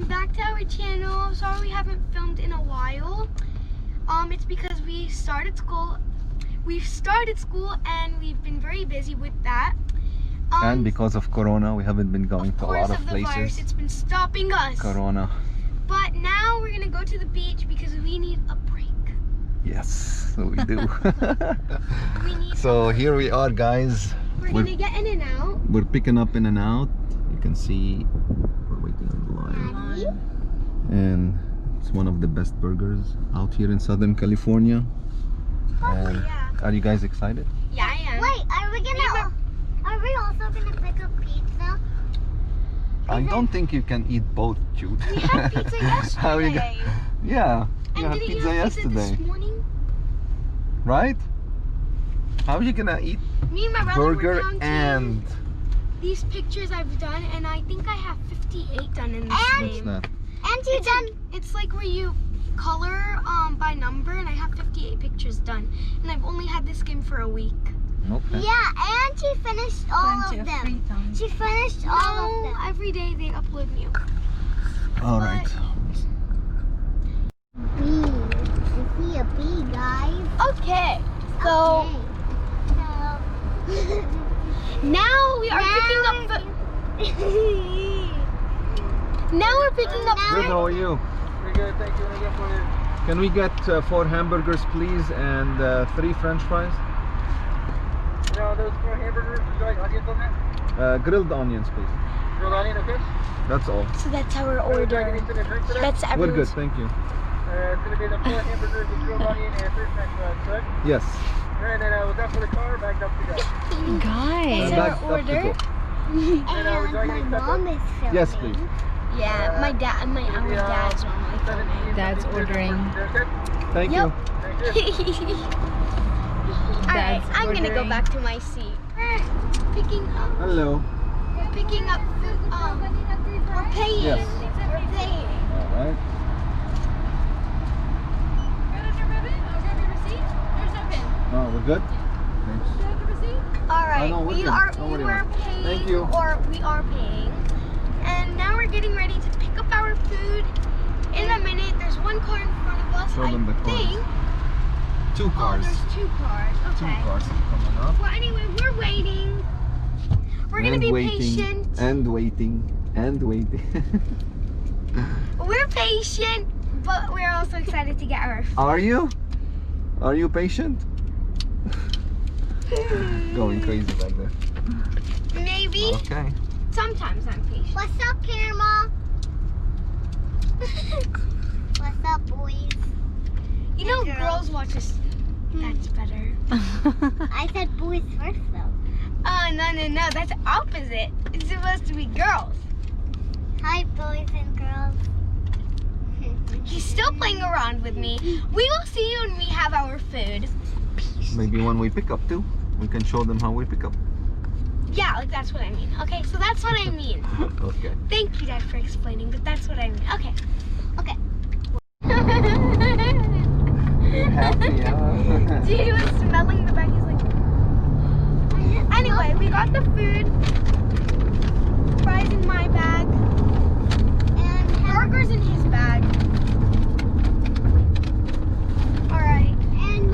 back to our channel. Sorry we haven't filmed in a while. It's because we started school. We've started school and we've been very busy with that. And because of Corona, we haven't been going to a lot of places. Virus, it's been stopping us. Corona. But now we're gonna go to the beach because we need a break. Yes, we do. We need so here we are, guys. We're gonna get in and out. We're picking up in and out. You can see we're waiting on the line. And it's one of the best burgers out here in Southern California. And are you guys excited? Yeah, I am. Wait, are we also gonna pick up pizza? I don't think you can eat both, Jude. We had pizza yesterday. How you yeah, you And had didn't pizza you have yesterday, pizza this morning? right? How are you gonna eat Me and my brother burger were counting and these pictures I've done, and I think I have 58 done in this what's game. that? And you done? It's like where you color by number, and I have 58 pictures done, and I've only had this game for a week. Okay. Yeah, and she finished all of them. She finished all of them. Every day they upload new. All right. Bee. I see a bee, guys. Okay, so now we are picking up now we're picking up Good, how are you? We're good, thank you. What do I get for you? Can we get 4 hamburgers, please, and 3 French fries? Now, those 4 hamburgers, would you like onions on that? Grilled onions, please. Grilled onion, okay? That's all. So that's our Would you like order. anything to drink today? That's We're everyone's. good, thank you. It's going to be the 4 hamburgers with grilled onion and 3 french fries, correct? Yes. And then was that for the car, bagged up to go? Guys, Back our up to order. go. And my mom is filming. Yes, please. Yeah, my dad, our dad's normally filming. Dad's ordering. Thank Yep. you. Alright, Dad's I'm gonna go ordering. back to my seat. We're picking up. Hello. We're picking up food. We're paying. Yes. We're paying. All right. Oh, we're good? Thanks. Alright, no, we're we good. are Don't worry we were about it. paying, Thank you. or we are paying, and now we're getting ready to pick up our food. In a minute, there's one car in front of us. Show them the I cars. think. 2 cars. Oh, there's 2 cars. 2 Okay. cars coming up. Well, anyway, we're waiting. We're gonna be patient. And waiting. And waiting. We're patient, but we're also excited to get our food. Are you? Are you patient? Going crazy back there. Maybe. Okay. Sometimes I'm patient. What's up, camera? What's up, boys? You know, Hey, girls watch us. That's better. I said boys first, though. Oh, no. That's opposite. It's supposed to be girls. Hi, boys and girls. He's still playing around with me. We will see you when we have our food. Maybe when we pick up too, we can show them how we pick up. Yeah, like that's what I mean. Okay, so that's what I mean. Okay. Thank you, Dad, for explaining, but that's what I mean. Okay. Okay. Happy, huh? Dude, he was smelling the bag. He's like. Anyway, we got the food. Fries in my bag. And burgers in his bag. Alright. And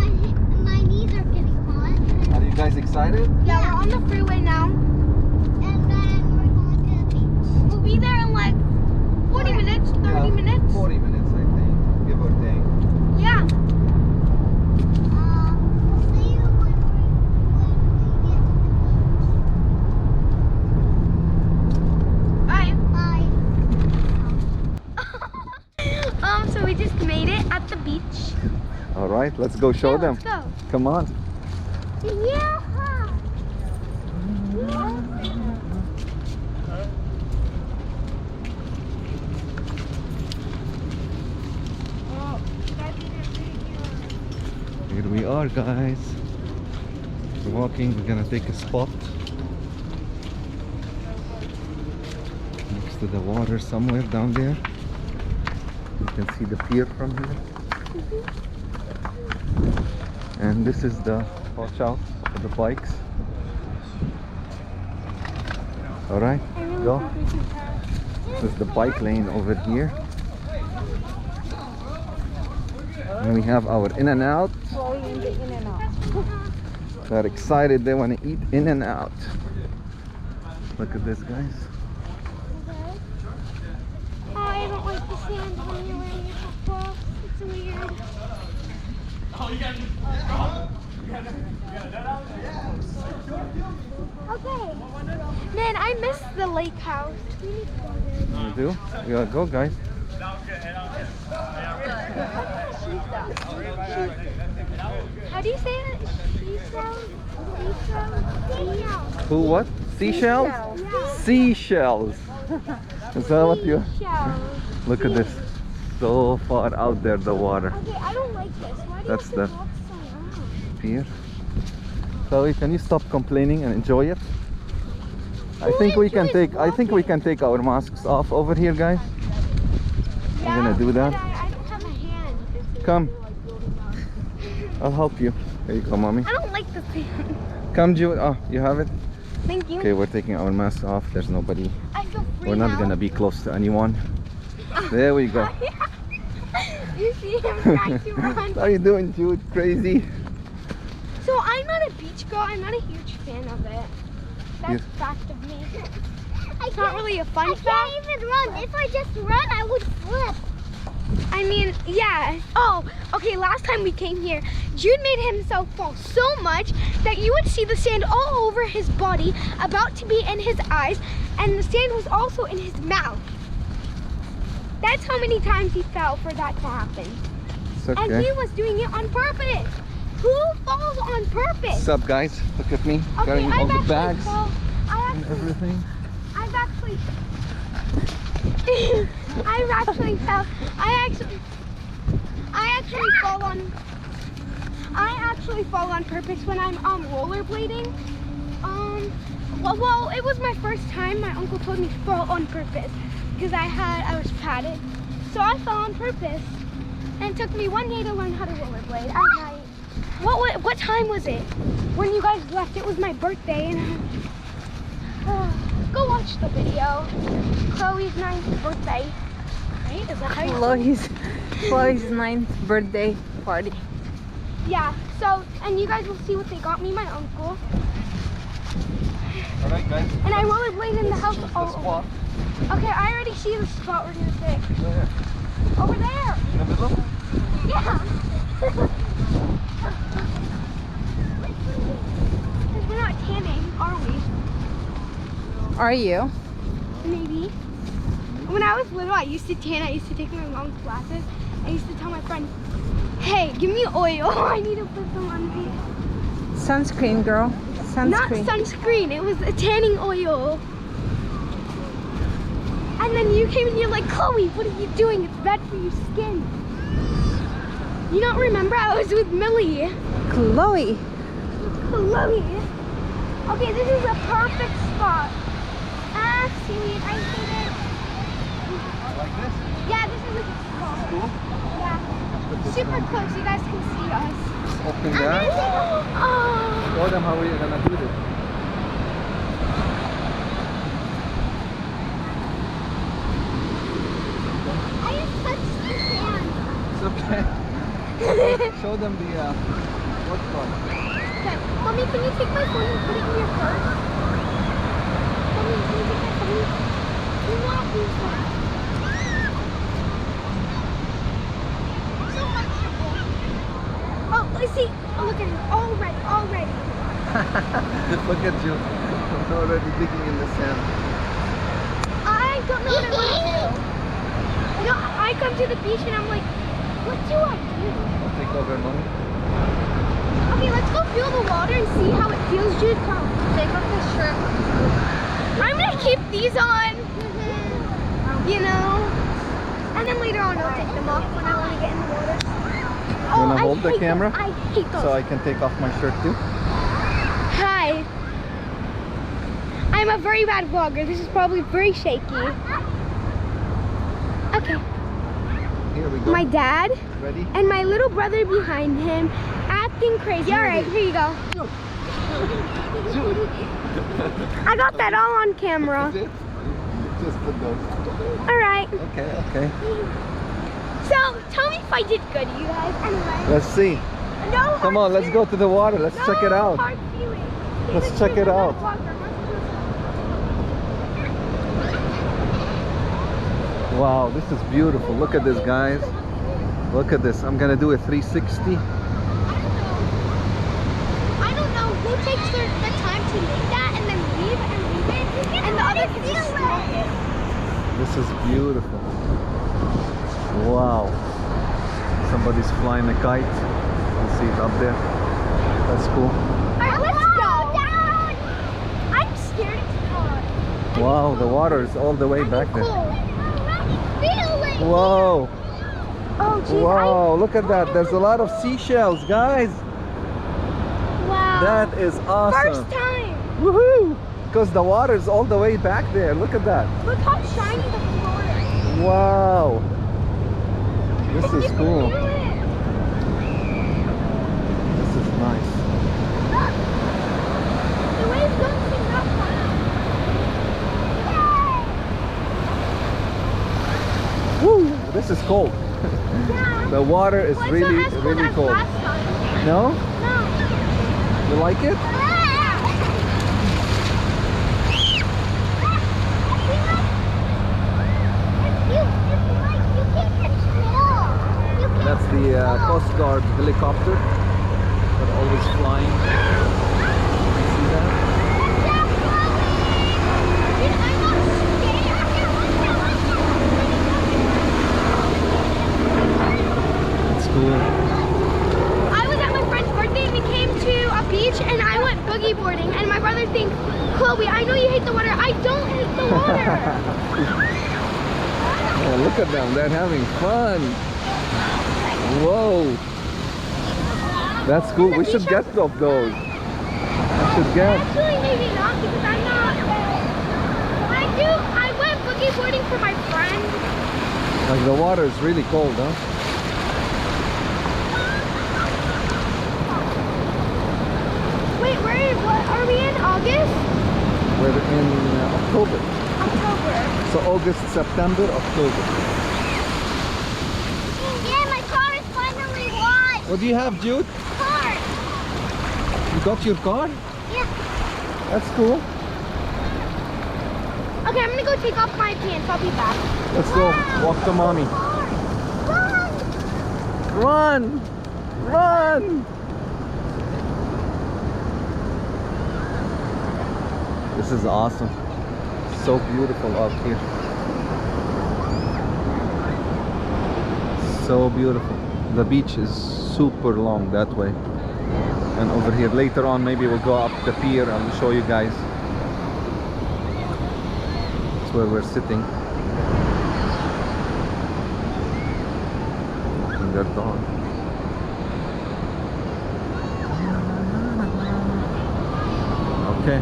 my knees are getting hot. Are you guys excited? Yeah, we're on the freeway now. And then we're going to the beach. We'll be there in like 40 minutes, 30 minutes. 40 minutes, I think. Give or take. Yeah. We'll see you when we get to the beach. Bye. Bye. So we just made it at the beach. All right, let's go show Yeah, them. let's go. Come on. Yeah. Here we are, guys. We're walking. We're gonna take a spot next to the water somewhere down there. You can see the pier from here. And this is the watch out for the bikes. All right, go. This is the bike lane over here. And we have our In-N-Out. Chloe in the In-N-Out. They're excited, they want to eat In-N-Out. Look at this, guys. Oh, I don't like the sand when you're wearing your flip-flops. It's weird. Okay. Man, I miss the lake house. We need to go there. You do? We gotta go, guys. How do you say it? Seashells? Seashells? Who, what? Seashells? Yeah. Seashells. Is that what you... Seashells. Look at this. So far out there, the water. Okay, I don't like this. Why do That's you have the- to walk so long? Here. Chloe, can you stop complaining and enjoy it? I think we can take our masks off over here, guys. Yeah, I'm gonna do that. but I don't have a hand. Come. I'll help you. There you go, mommy. I don't like the sand. Come, Jude. Oh, you have it? Thank you. Okay, we're taking our masks off. There's nobody. I feel free We're not now. gonna be close to anyone. There we go. You see him trying to run. How are you doing, Jude? Crazy. So I'm not a beach girl. I'm not a huge fan of it. That's Yes. fact of me. It's not really a fun I fact. can't even run. If I just run, I would flip. I mean, yeah. Oh, okay, last time we came here, Jude made himself fall so much that you would see the sand all over his body, about to be in his eyes, and the sand was also in his mouth. That's how many times he fell for that to happen. It's And okay. he was doing it on purpose. Who falls on purpose? What's up, guys? Look at me Okay, carrying all I've the actually bags and I've everything. actually I've actually fell. I actually fall on purpose when I'm rollerblading. Well, it was my first time. My uncle told me to fall on purpose because I was padded. So I fell on purpose, and it took me one day to learn how to rollerblade at night. What time was it when you guys left? It was my birthday, and go watch the video. Chloe's 9th birthday. Right? Is that how you Chloe's 9th birthday party. Yeah. So, and you guys will see what they got me, my uncle. All right, guys. And I rollerblade in the house. The Oh, spot. okay. I already see the spot we're gonna pick. Where? Over there. In the middle? Yeah. Because we're not tanning, are we? Are you? Maybe. When I was little, I used to tan. I used to take my mom's glasses. I used to tell my friend, "Hey, give me oil. I need to put some on me." Sunscreen, girl. Not Sunscreen. sunscreen. It was a tanning oil. And then you came and you're like, "Chloe, what are you doing? It's bad for your skin." You don't remember? I was with Millie. Chloe. Chloe. Okay, this is a perfect spot. Ah, seaweed. I hate it. Like this? Yeah, this is a good spot. Cool. Yeah. Super close. You guys can see us. Open that. Oh. Show them how we're gonna do this. I just touched the sand. It's okay. Show them the what's called. Okay. Mommy, can you take my phone and put it in your purse? Mommy, can you take my phone? You want these ones. So comfortable. Oh, I see. Oh, look at him. Already. Look at you. You're already digging in the sand. I don't know what I want to do. You know, I come to the beach and I'm like, what do I do? I'll take over, mommy. Okay, let's go feel the water and see how it feels. Jude, come. Take off this shirt. I'm gonna keep these on. You know? And then later on I'll take them off when I want to get in the water. You wanna hold the camera? I hate those. So I can take off my shirt too? Hi. I'm a very bad vlogger. This is probably very shaky. Okay. Here we go. My dad Ready? and my little brother behind him acting crazy. All right, here you go. I got that all on camera. That's it? just put those. All right. Okay, okay. So tell me if I did good, you guys. Anyway. Let's see. No. Come on, let's go to the water. Let's check it out. Hard feelings. Let's check it out. Wow, this is beautiful. Look at this, guys. Look at this. I'm gonna do a 360. I don't know who takes the time to make that and then leave it, and the other can just smoke it. This is beautiful. Wow. Somebody's flying a kite. You see it up there. That's cool. Alright, let's go. Down. I'm scared it's hard. Wow, the water is all the way back there. Feeling. Whoa. Oh, geez. Wow, look at that. There's a lot of seashells, guys. Wow. That is awesome. First time. Woohoo! Because the water is all the way back there. Look at that. Look how shiny the floor is. Wow. This is cool. This is nice. The waves don't seem that fast. Woo! This is cold. Yeah. The water is Well, it's really, not as cold really as cold. last time. No? No. You like it? That's the Coast Guard helicopter. They're always flying. You see that? It's cool. I was at my friend's birthday and we came to a beach and I went boogie boarding and my brother thinks, Chloe, I know you hate the water. I don't hate the water. Oh, look at them. They're having fun. Whoa. That's cool. We should get of those. I should get. Actually, maybe not because I'm not. I went boogie boarding for my friend. Like the water is really cold, huh? Wait, what are we in? August? We're in October. October. So August, September, October. Yeah, my car is finally washed. What do you have, Jude? Car. You got your car? Yeah. That's cool. Okay, I'm gonna go take off my pants. I'll be back. Let's go. Walk to mommy. Run! Run! This is awesome. So beautiful out here. So beautiful. The beach is super long that way. And over here later on maybe we'll go up the pier and show you guys. That's where we're sitting. Walking their dog. Okay.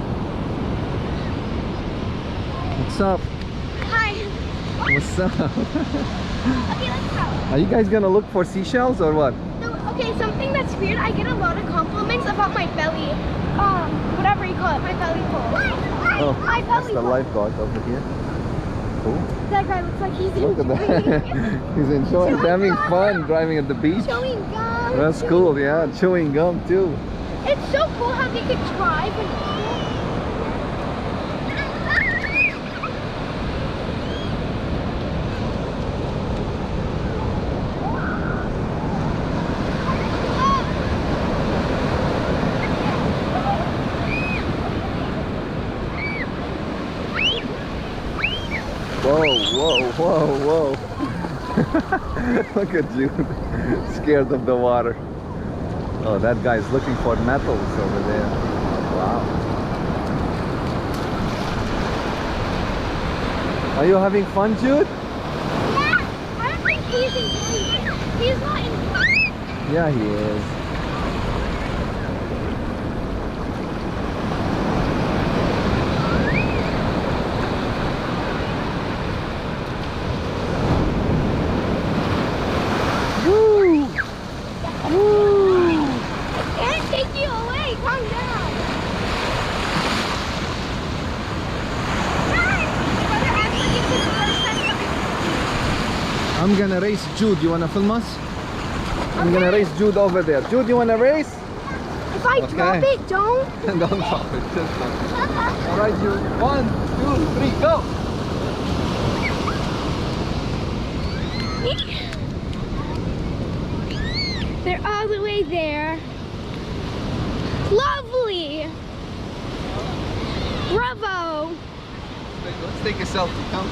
What's up? Hi. What's up? Okay, let's go. Are you guys gonna look for seashells or what? So, okay, something that's weird, I get a lot of compliments about my belly, whatever you call it, my belly pull. Oh, My that's belly the pull. lifeguard over here. Cool. That guy looks like he's Look at that. He's enjoying, he's having fun driving at the beach. chewing gum. That's cool, yeah. Chewing gum too. It's so cool how they could drive and Whoa, whoa, whoa, whoa. Look at you. Scared of the water. Oh, that guy's looking for metals over there. Wow. Are you having fun, Jude? yeah, I don't think he's enjoying it. He's not enjoying it. Yeah, he is. Woo! Woo! I can't take you away. Calm down. Brother asked me I'm gonna race Jude. You wanna film us? I'm gonna race Jude over there. Jude, you wanna race? If I drop it, don't. Don't drop it. Just drop it. All right, Jude. 1, 2, 3, go. They're all the way there. Lovely. Bravo. Let's take a selfie. Come.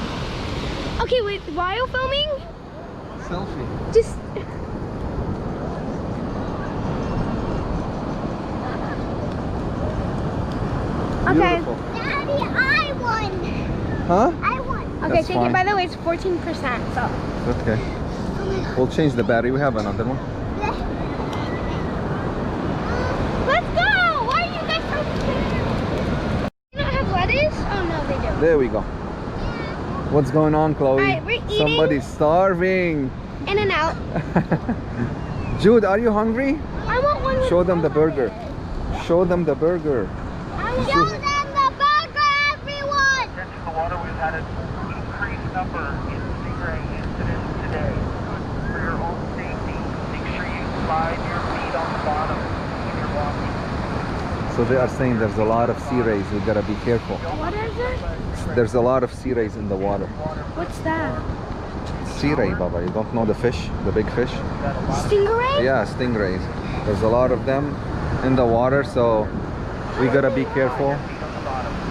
Okay, wait. While filming, Selfie. just. Okay. Beautiful. Daddy, I won. Huh? I won. Okay, That's take fine. it. By the way, it's 14%. So. Okay. We'll change the battery. We have another one. Let's go! Why are you guys so scared? You don't have lettuce? Oh no, they do. There we go. What's going on, Chloe? Alright, we're eating. Somebody's starving. In and out. Jude, are you hungry? I want one with Show them the all of burger. it. Show them the burger. I want Show them the burger, everyone. Into the water, we've had an increased number in stingray incidents today. For your own safety, make sure you slide your feet on the bottom when you're walking. So they are saying there's a lot of sea rays. We gotta be careful. What is it? There's a lot of sea rays in the water. What's that? Sea ray, Baba. You don't know the fish, the big fish? Stingray? Yeah, stingrays. There's a lot of them in the water, so we gotta be careful.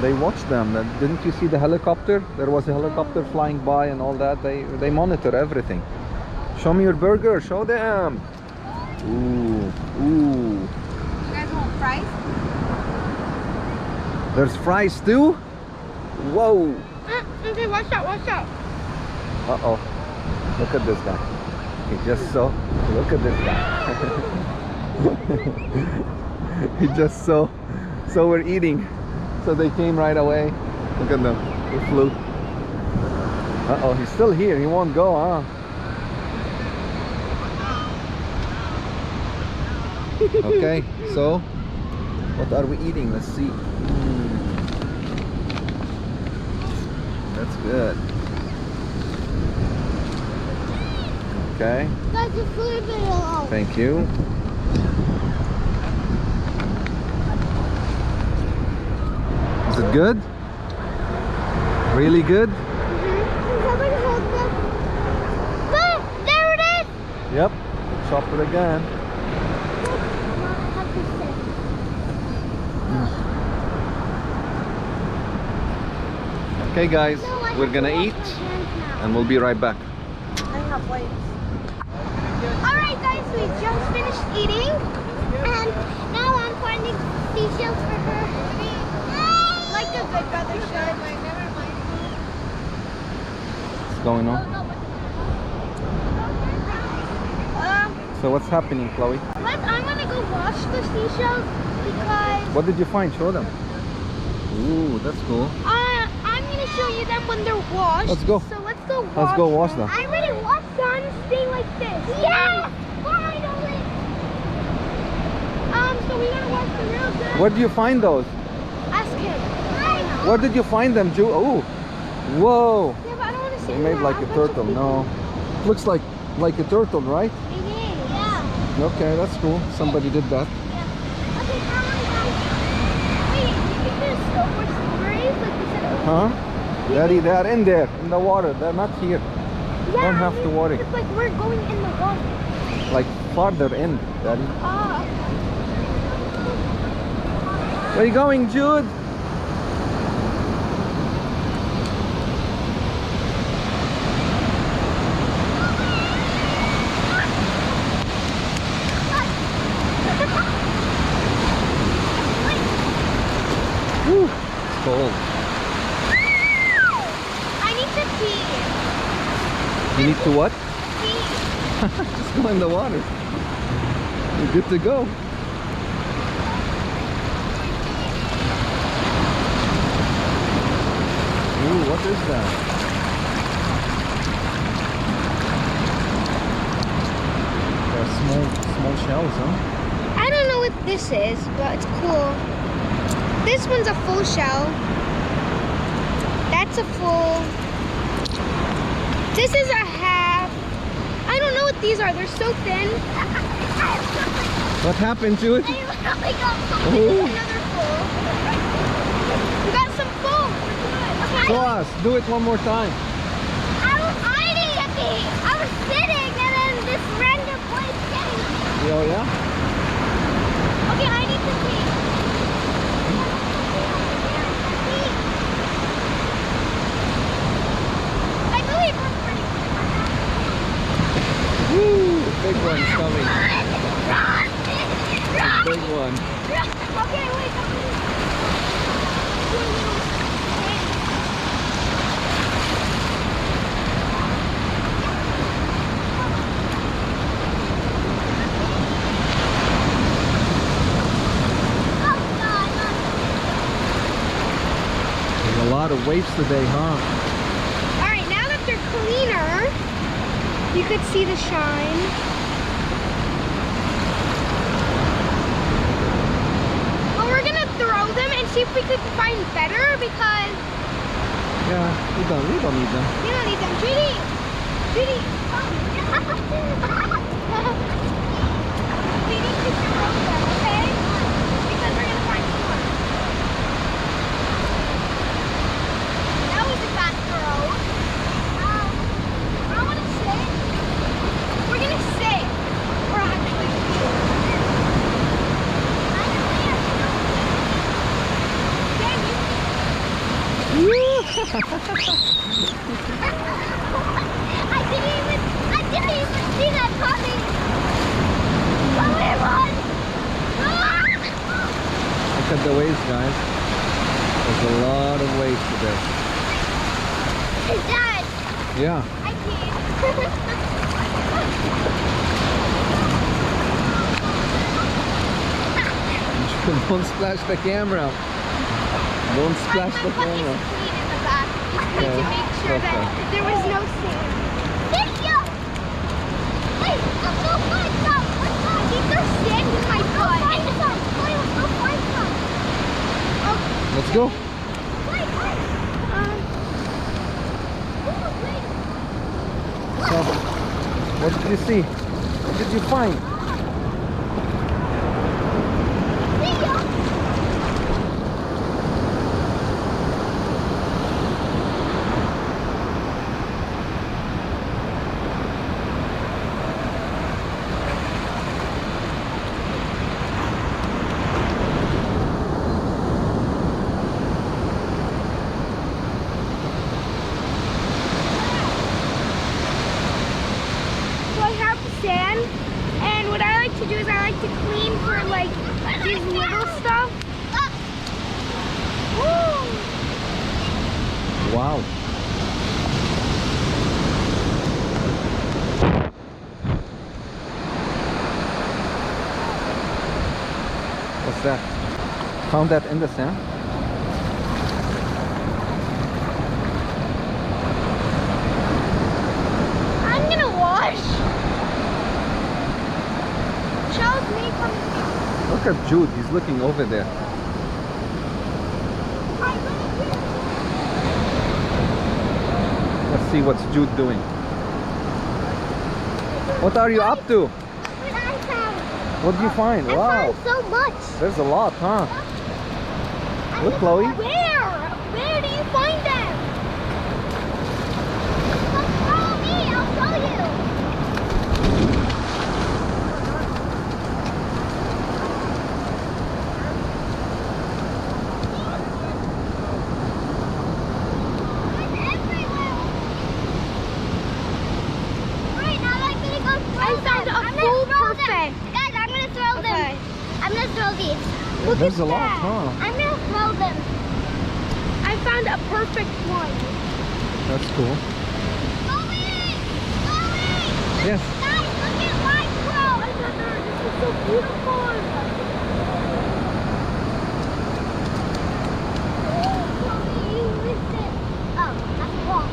They watch them. Didn't you see the helicopter? There was a helicopter flying by and all that. They monitor everything. Show me your burger. Show them. Ooh, ooh. You guys want fries? There's fries too? Whoa. Okay, watch out, watch out. Uh-oh. Look at this guy. He just saw. Look at this guy. He just saw. So we're eating. So they came right away. Look at them. They flew. Uh-oh, he's still here. He won't go, huh? Okay, so what are we eating? Let's see. That's good. Okay, Guys, just leave it alone. thank you. Is it good? Really good? Can somebody hold them? Look, there it is. Yep. Chop it again. Okay guys, we're gonna eat and we'll be right back. Alright guys, we just finished eating. And now I'm finding seashells for her. Like a good brother should. What's going on? So what's happening, Chloe? I'm gonna go wash the seashells because What did you find? Show them. Ooh, that's cool. I'm gonna show you them when they're washed. Let's go. So let's go wash. Let's go wash them. I already washed them. Stay like this. Yes! Finally! So we gotta wash them real good. Where do you find those? Ask him. Where did you find them, Ju? Oh, whoa! Yeah, but I don't want to see They made that. like a turtle. No, looks like a turtle, right? It is. Yeah. Okay, that's cool. Somebody did that. Okay, now wait, you think there's still more stingrays like we said earlier? Huh? Daddy, they're in there, in the water. They're not here. Yeah, Don't have to worry. It's like we're going in the water. Like farther in, Daddy. Ah. Where are you going, Jude? Whew, it's cold. I need to pee. You need to what? Pee. Just go in the water. You're good to go. Ooh, what is that? They're small shells, huh? I don't know what this is, but it's cool. This one's a full shell. That's a full. This is a half. I don't know what these are. They're so thin. What happened, Jude? I literally got something. Oh. Another full. We got some full. We're good. Show us. Do it one more time. I was hiding at me. I was sitting and then this random boy came. Oh yeah? Okay, I need to see. I believe we're pretty Woo! Big one's coming. Run! Run! Big one. Okay, wait. There's a lot of waves today, huh? All right, now that they're cleaner, you could see the shine. But we're gonna throw them and see if we could find better because Yeah, we don't need them. we don't need them. Judy, Judy. We need to throw them, okay? Because we're gonna find more. That was a bad throw. I want to sit. We're gonna sit. We're actually. I didn't even see that coming. Come here, run! Look at the waves, guys. There's a lot of waves today. Dad, Yeah. I Don't splash the camera. Don't splash the camera. Clean in the back. Just need to make sure that Okay. there was no sand. Video! Wait, let's go find some! Let's go! These are sand in my butt. Find some! Wait, let's go find some! Let's go. Wait, wait! Oh, wait! So, what did you see? What did you find? Video! So I have sand, and what I like to do is I like to clean for like these little stuff. Woo! Wow. What's that? Found that in the sand? I'm gonna wash. Shells may come in. Look at Jude. He's looking over there. Let's see what's Jude doing. What are you up to? What I found? What did you find? I Wow. found so much! There's a lot, huh? Look, Chloe. Where? Where do you find them? Come follow me, I'll show you! It's everywhere! Right, now I'm gonna go throw I them. found a I'm gonna full throw them. perfect. Guys, I'm gonna throw Okay. them. I'm gonna throw these. Look There's at a lot, that. huh? I'm gonna throw them. I found a perfect one. That's cool. Chloe! Chloe! Yes. Guys, look at my throw! This is so beautiful. Chloe, you missed it. Oh, that's wrong.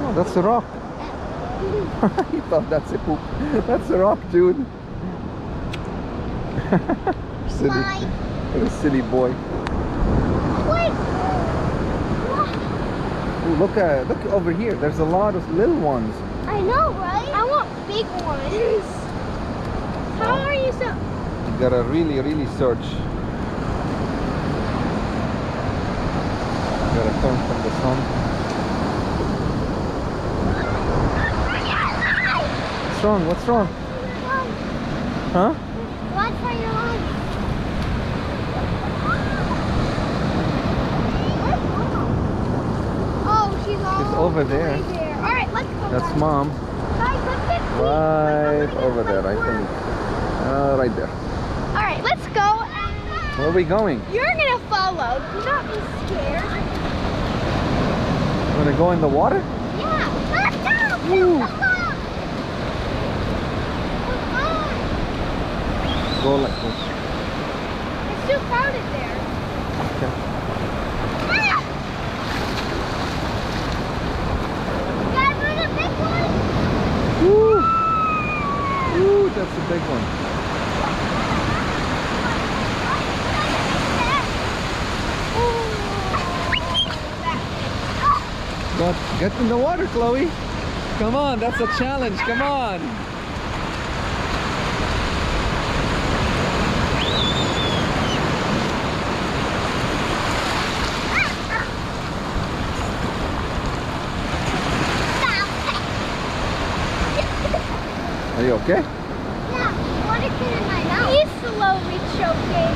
Oh, that's a rock. You thought that's a poop. That's a rock, Jude. Silly. Bye. What a silly boy. Wait! Ooh, look over here. There's a lot of little ones. I know, right? I want big ones. How are you so? You gotta really, really search. You gotta turn from the sun. What's wrong? What's wrong? Huh? Watch for your lungs. Oh, she's all over there. All right, let's go. That's guys. Mom. Guys, let's get food. Right over there, I think. Right there. All right, let's go. And Where are we going? you're gonna follow. Do not be scared. We're gonna go in the water? Yeah. Let's go. Woo. Come on. Come on. Go like this. It's too crowded there. Okay. Ah. Guys, we're the big one. Woo! Woo, that's a big one. But get in the water, Chloe. Come on, that's a challenge. Come on. Are you okay? Yeah, water came in my mouth. He's slowly choking.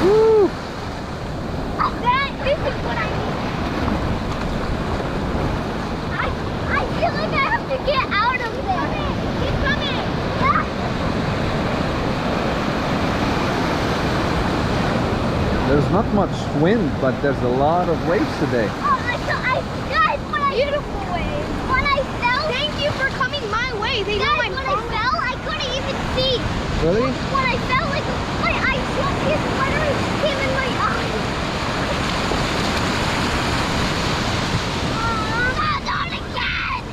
Woo! This is what I need. I feel like I have to get out of there. Keep coming. Ah. There's not much wind, but there's a lot of waves today. Oh my god, guys, Beautiful waves. when I fell, Thank you for coming my way. They know guys, I'm when I following. fell, I couldn't even see. Really? When I fell, like I just his sweater came in my eye. Not again!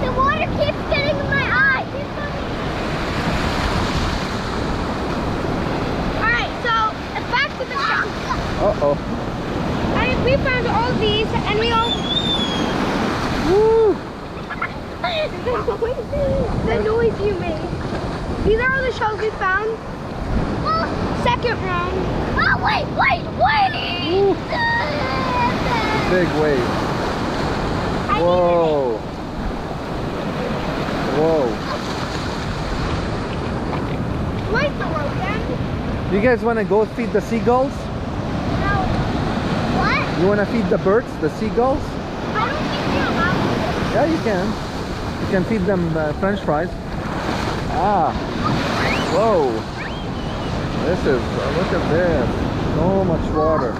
The water keeps getting in my eye. All right, so back to the shop. Uh-oh. We found all these, and we all. Woo! The noise you made. These are all the shells we found. Second round. Oh, wait! Woo. Big wave. Whoa. Whoa. Where's the rope then? You guys want to go feed the seagulls? What? You want to feed the birds, the seagulls? I don't think you're allowed to. Yeah, you can. You can feed them French fries. Ah. Whoa. This is, look at this. So much water.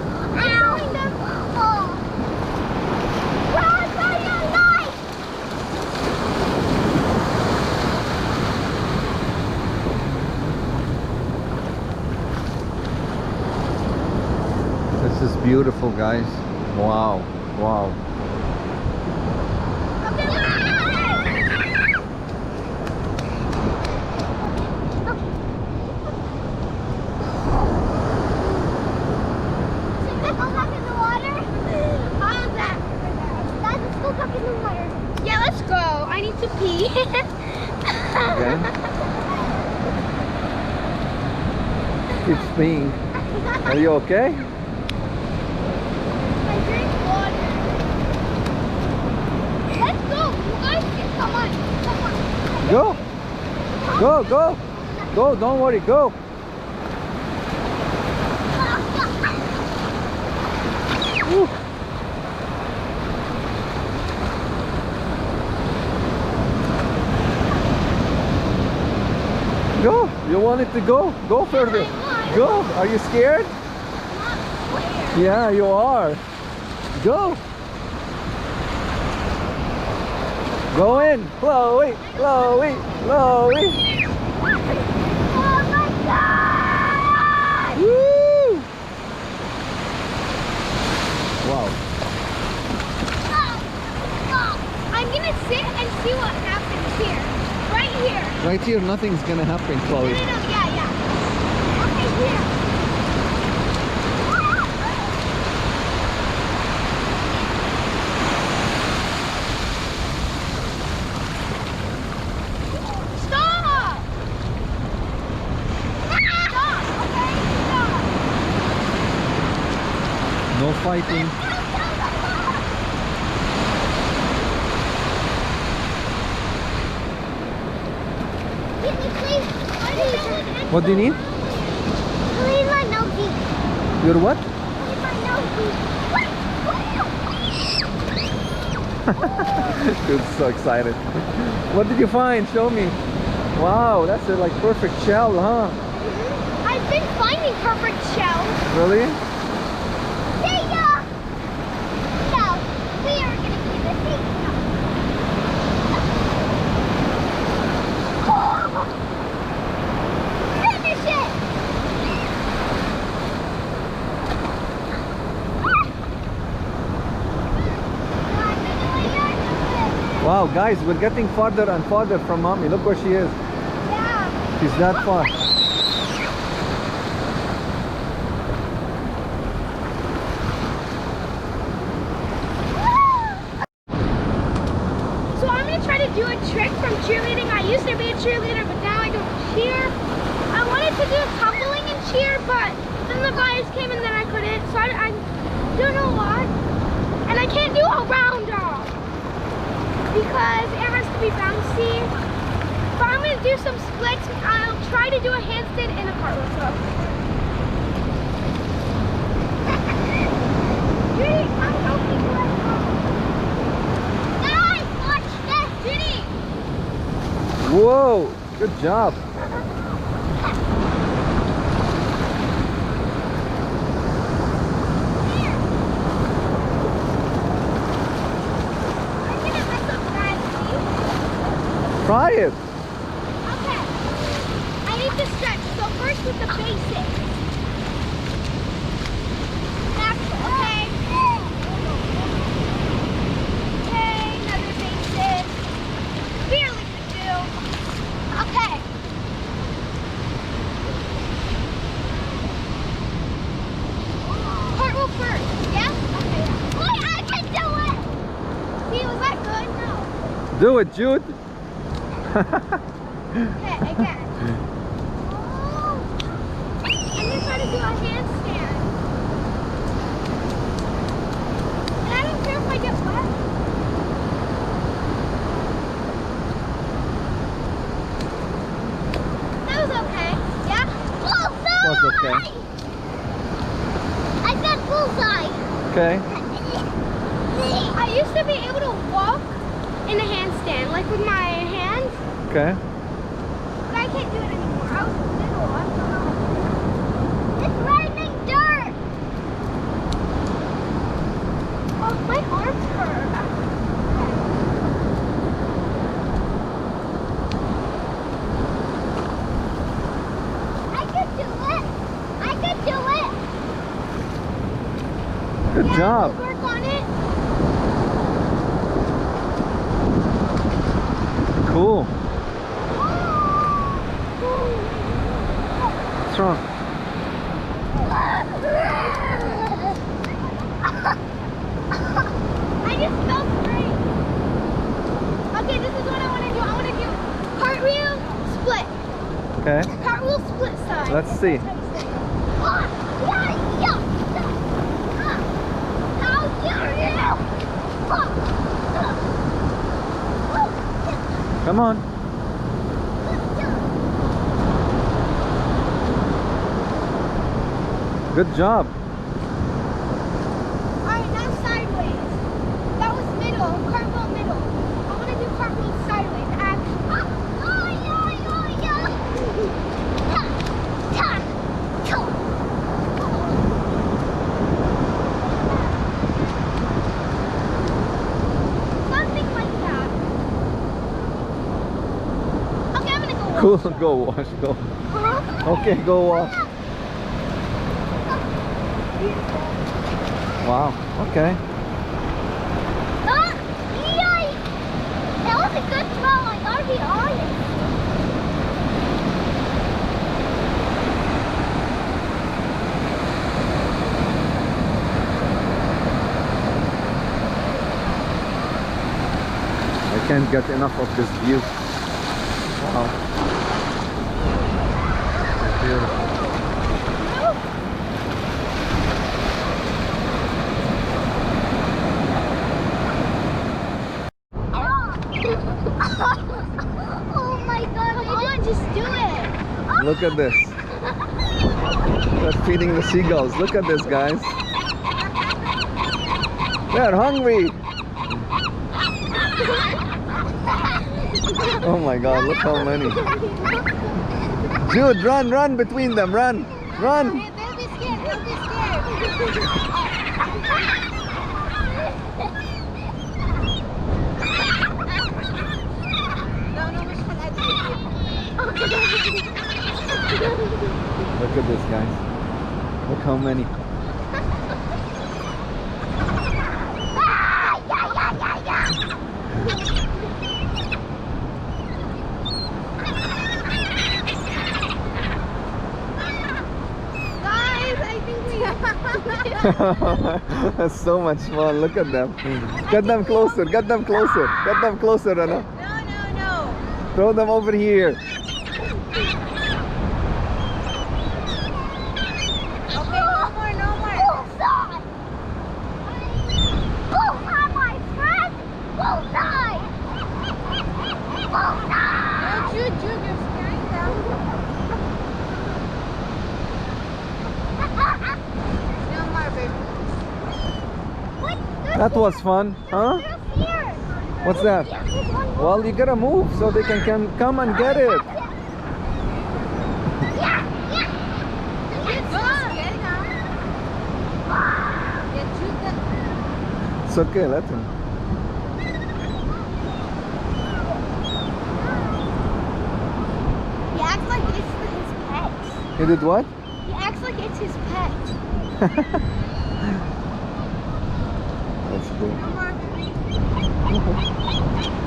This is beautiful, guys. Wow. Wow. Yeah, let's go. I need to pee. Okay. It's peeing. Are you okay? I drink water. Let's go. You guys, come on. Come on. Go. Go, go. Go, don't worry, go. Woo. Go. You want it to go? Go further. Go. Are you scared? Yeah, you are. Go. Go in. Chloe. Chloe. Chloe. Oh my god! Woo. Wow. I'm gonna sit and see what happens here. Right here. Right here, nothing's gonna happen, Chloe. No, yeah. Okay, here. fighting. What do you need? Clean my nosy. Your what? Clean my nosy. Dude's so excited. What did you find? Show me. Wow, that's a like perfect shell, huh? I've been finding perfect shells. Really? See ya! No, we are gonna keep it safe. Finish it! Wow, guys, we're getting farther and farther from mommy. Look where she is. Yeah. She's that far. So I'm gonna try to do a trick from cheerleading. I used to be a cheerleader, but now I don't cheer. I wanted to do tumbling and cheer, but then the guys came and then I couldn't. So I don't know what. And I can't do a round off because it has to be bouncy. But I'm gonna do some splits. I'll try to do a handstand and a cartwheel. So. Judy, I'm helping you. Guys, watch this. Judy! Whoa, good job. I'm gonna mess up badly. Try it. Okay. I need to stretch. So first with the basics. Okay. Okay, another basic. Barely could do. Okay. Cartwheel first. Yeah? Okay. Wait, I can do it. See, was that good? No. Do it, Jude. Okay, again. I'm gonna try to do a handstand. And I don't care if I get wet. That was okay. Yeah? Bullseye! Was okay. I said bullseye. Okay. I used to be able to walk in a handstand, like with my hands, Okay. but I can't do it anymore. I was little. I don't know. It's raining dirt. Oh, my arms hurt. I can do it. I can do it. Good Yeah, job. we'll work on it. Cool. What's wrong? I just felt great. Okay, this is what I want to do. I want to do cartwheel, split. Okay. Cartwheel, split side. Let's see. Come on. Good job. Alright, now sideways. That was middle, cartwheel middle. I want to do cartwheel sideways. Something like that. Okay, I'm gonna go wash. Cool. Go wash. Go. Okay, go wash. Wow. Okay. That was a good throw, I gotta be honest. I can't get enough of this view. Wow. It's beautiful. Look at this. They're feeding the seagulls. Look at this, guys. They're hungry. Oh my God, look how many. Jude, run between them, run. They'll be scared. They'll be scared. Look at this, guys. Look how many. Guys, I think we That's so much fun. Look at them. Get them closer. Get them closer. Get them closer, Anna. No. Throw them over here. Okay, no more. Bullseye! Bullseye, my friend! Bullseye! Bullseye! Jude, you're scaring them. No more, baby. What? That was fun, huh? They're here. What's that? There's one more. Well, you gotta move so they can come and get it. It's okay, let him. He acts like it's his pet. He did what? He acts like it's his pet. That's cool. No more, baby.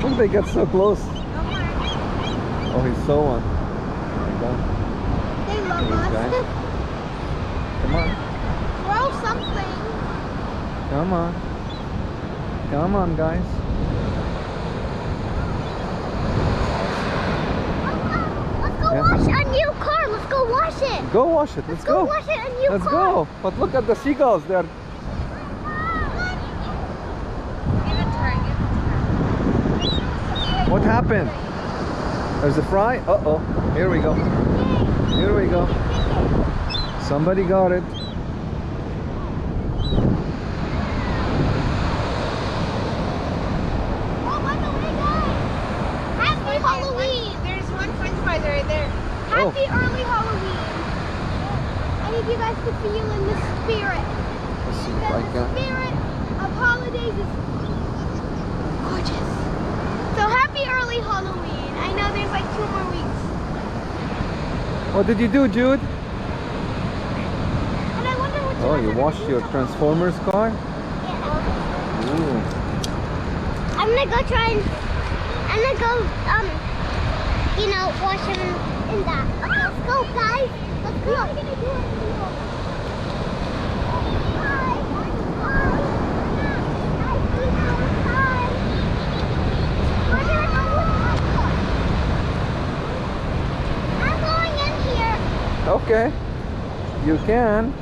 Look, they get so close. No more. Oh, he saw one. Oh my God. They love These guys. us. Come on. Throw something. Come on. Come on, guys. Let's go Yeah. wash a new car. Let's go wash it. Go wash it. Let's go. Wash it a new Let's car. go. But look at the seagulls. They're. Give it to her. What happened? There's a fry. Uh-oh. Here we go. Here we go. Somebody got it. Oh, by the way, guys. Happy Halloween. There's one french fries right there. Oh. Happy early Halloween. I need you guys to feel in the spirit. Let's see if I Because the can. spirit of holidays is gorgeous. So happy early Halloween. I know there's like 2 more weeks. What did you do, Jude? And I wonder what Oh, you washed your Transformers car? Yeah. Ooh. I'm gonna go try and wash them in that. Okay, let's go, guys. Let's go. We're gonna do it. I'm going in here. Okay. You can.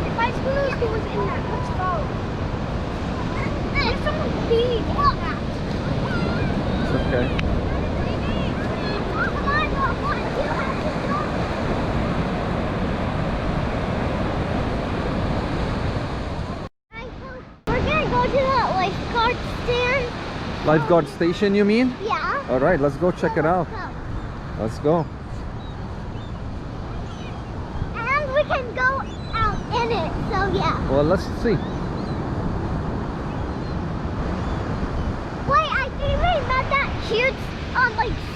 If I suppose who was in that, let's go. There's someone big in that. It's okay. Come on, you have to go. We're gonna go to the lifeguard stand. Lifeguard station, you mean? Yeah. All right, let's go check it out. Let's go. And we can go out in it, so yeah. Well, let's see. Wait, I think we met that huge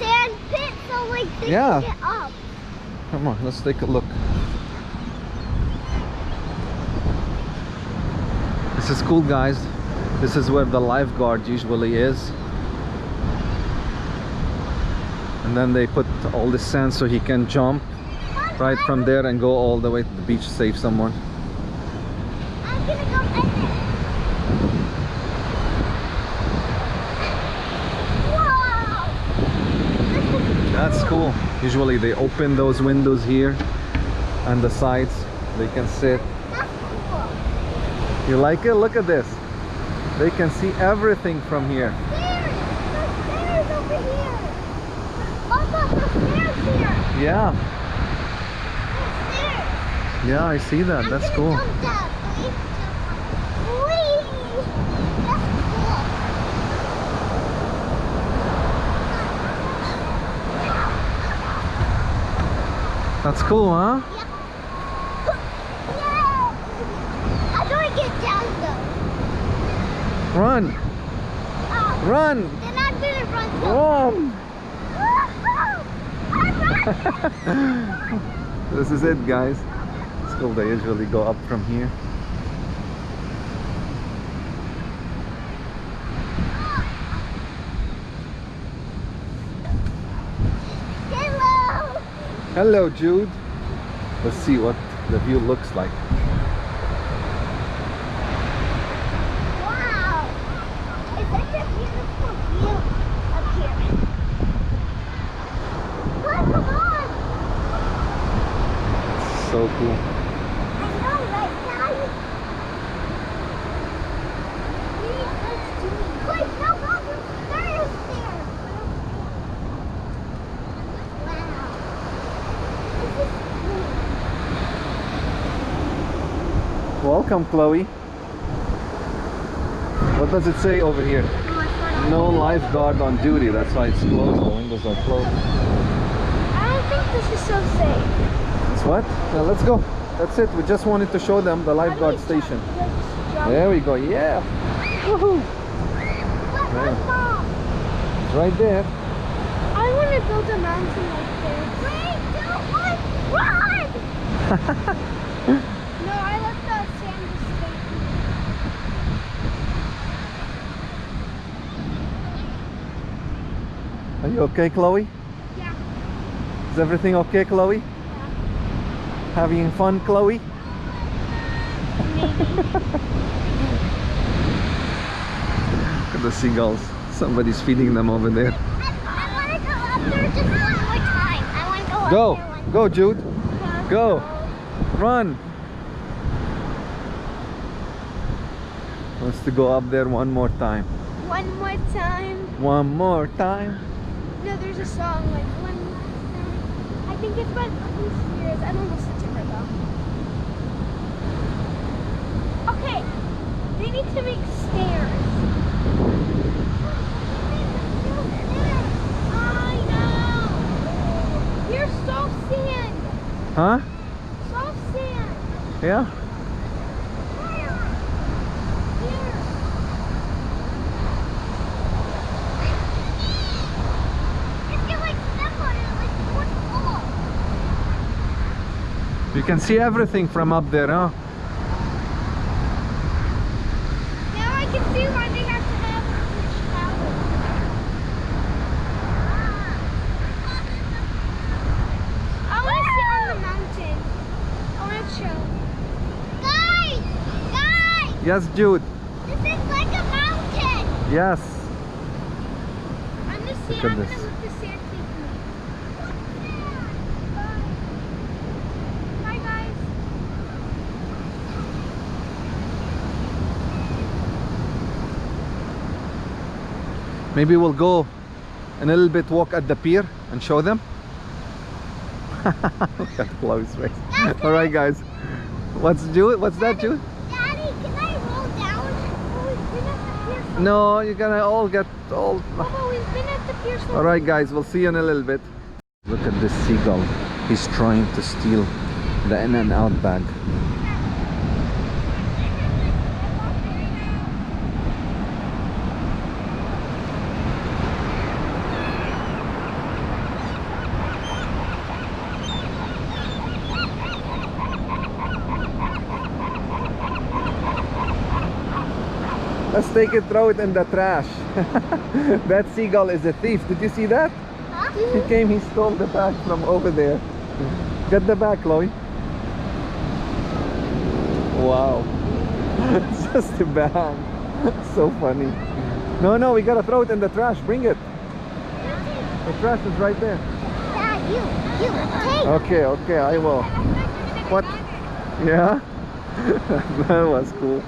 sand pit, so they Yeah. can get up. Come on, let's take a look. This is cool, guys. This is where the lifeguard usually is. And then they put all this sand so he can jump right from there and go all the way to the beach to save someone. I'm gonna go in it. Whoa! That's cool. Usually they open those windows here and the sides. They can sit. That's cool. You like it? Look at this. They can see everything from here. There, so here. Yeah. There's stairs. Yeah, I see that. That's cool. Jump down, please. Whee! That's cool. That's cool, huh? How do I get down though? Run! Oh, Run! then I'm gonna run. Run! This is it, guys. It's cool. They usually go up from here. Hello. Hello, Jude. Let's see what the view looks like. Wow. It's such a beautiful view up here. Come on. So cool. I know, right, guys? Let's do it. Wait, no, there's stairs. Wow. This is cool. Welcome, Chloe. What does it say over here? No lifeguard on duty. That's why it's closed. The windows are closed. I don't think this is so safe. It's what? Now let's go. That's it. We just wanted to show them the lifeguard station. There we go. Yeah. Woohoo. What There. was Mom? It's right there. I want to build a mountain like this. 3, 2, 1, run! No, I let the sand escape. Are you okay, Chloe? Yeah. Is everything okay, Chloe? Having fun, Chloe? Maybe. Look at the seagulls. Somebody's feeding them over there. I want to go up there just one more time. I want to go up Go! there one Go, Jude! Go! Run! Wants to go up there one more time. One more time. One more time. No, there's a song like one more time. I think it's by Britney Spears. I don't listen to her though. Okay, they need to make stairs. I know. Here's soft sand. Huh? Soft sand. Yeah? You can see everything from up there, huh? Now I can see why they have to have a shower. I want to sit on the mountain. I want to chill. Guys! Guys! Yes, Jude. This is like a mountain. Yes. I'm going to see. Look at I'm going this. to look the sand take me. Bye, guys. Maybe we'll go a little bit walk at the pier and show them. Look at Chloe's face. All right, guys. What's Jude? What's that, Jude? Daddy, can I roll down? Oh, we've been at the pier so No, you're gonna all get all. Oh, we've been at the pier so All right, guys. We'll see you in a little bit. Look at this seagull. He's trying to steal the in and out bag. Let's take it, throw it in the trash. That seagull is a thief. Did you see that? Huh? He came, he stole the bag from over there. Get the bag, Chloe. Wow. It's just a bag. So funny. No, we gotta throw it in the trash. Bring it. The trash is right there. Dad, you, take. Okay, I will. What? Yeah? That was cool.